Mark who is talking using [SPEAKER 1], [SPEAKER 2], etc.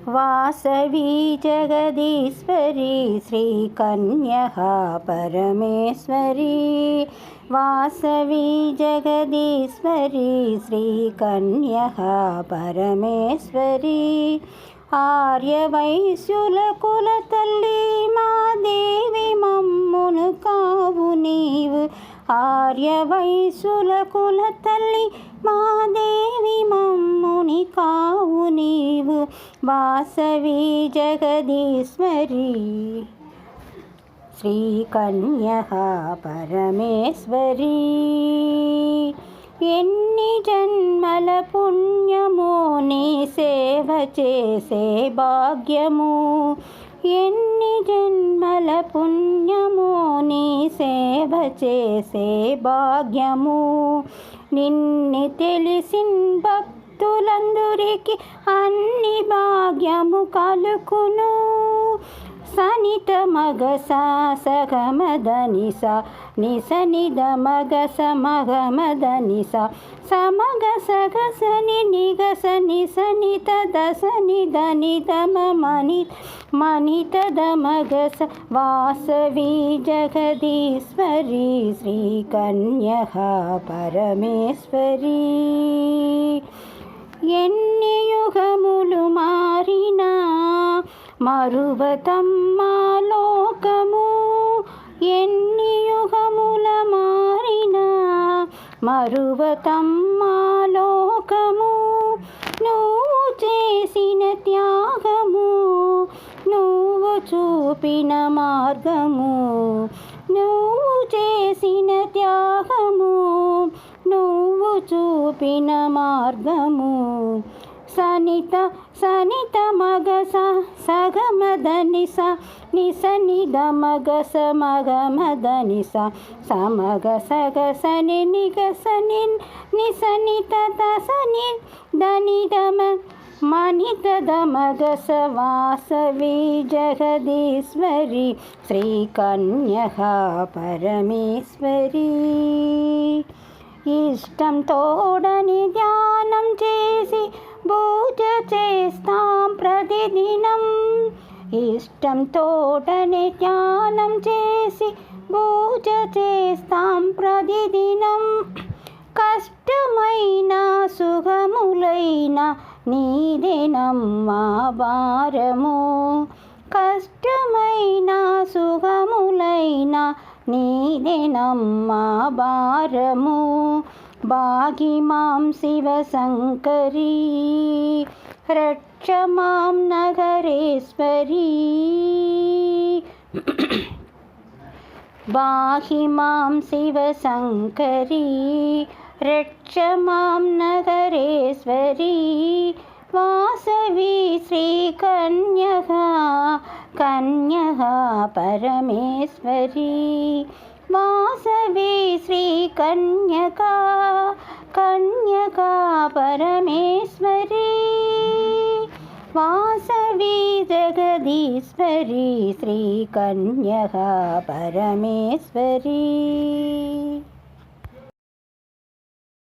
[SPEAKER 1] वासवी जगदीश्वरी श्रीकन्यः परमेश्वरी वासवी जगदीश्वरी श्रीकन्यः परमेश्वरी आर्यवैश्युलकुल तल्ली मा देवी मम्मुनु कावु नीवु आर्यवैश्युलकुल तल्ली मा देवी मम्मुनि कावु नीवु वासवी जगदीश्वरी श्रीकन्यः परमेश्वरी ఎన్ని జన్మల పుణ్యమో నీ సేవ చేసే భాగ్యము ఎన్ని జన్మల పుణ్యమో నీ సేవ చేసే భాగ్యము నిన్ను తెలిసిన భక్తులందరికీ అన్ని భాగ్యము కలుగును సనిత మగస సగమదనిస నిసనిద మగస మగమదనిస సమగ సగసని నిగస నిసనిత దసనిద నిదమ మనితద మగస వాసవి జగదీశ్వరి శ్రీకన్యః పరమేశ్వరి ఎన్ని యుగములు మారినా మరువతమ్మా లోకము ఎన్ని యుగముల మారినా మరువతమ్మా లోకము నువ్వు చేసిన త్యాగము నువ్వు చూపిన మార్గము నువ్వు చేసిన త్యాగము నువ్వు చూపిన మార్గము సనిత సనిత మగస సగమదనిస నిసనిద మగస మగమదనిస సమగ సగసని నిగసని నిసనిత దసని దనిదమ మనితద మగస వాసవి జగదీశ్వరి శ్రీకన్యః పరమేశ్వరి ఇష్టం తోడని ధ్యానం చేసి పూజ చేస్తాం ప్రతిదినం ఇష్టం తోటని ధ్యానం చేసి పూజ చేస్తాం ప్రతిదినం కష్టమైన సుఖములైన నీదేనమ్మా భారము కష్టమైన సుఖములైన నీదేనమ్మా భారము భాగి మాం శివశంకరీ రక్ష మాం నగరేశ్వరీ భాగి మాం శివశంకరీ రక్ష మాం నగరేశ్వరీ వాసవి శ్రీకన్యః కన్యః పరమేశ్వరీ వాసవి శ్రీకన్యకా కన్యకా పరమేశ్వరీ వాసవి జగదీశ్వరి శ్రీకన్యః పరమేశ్వరీ.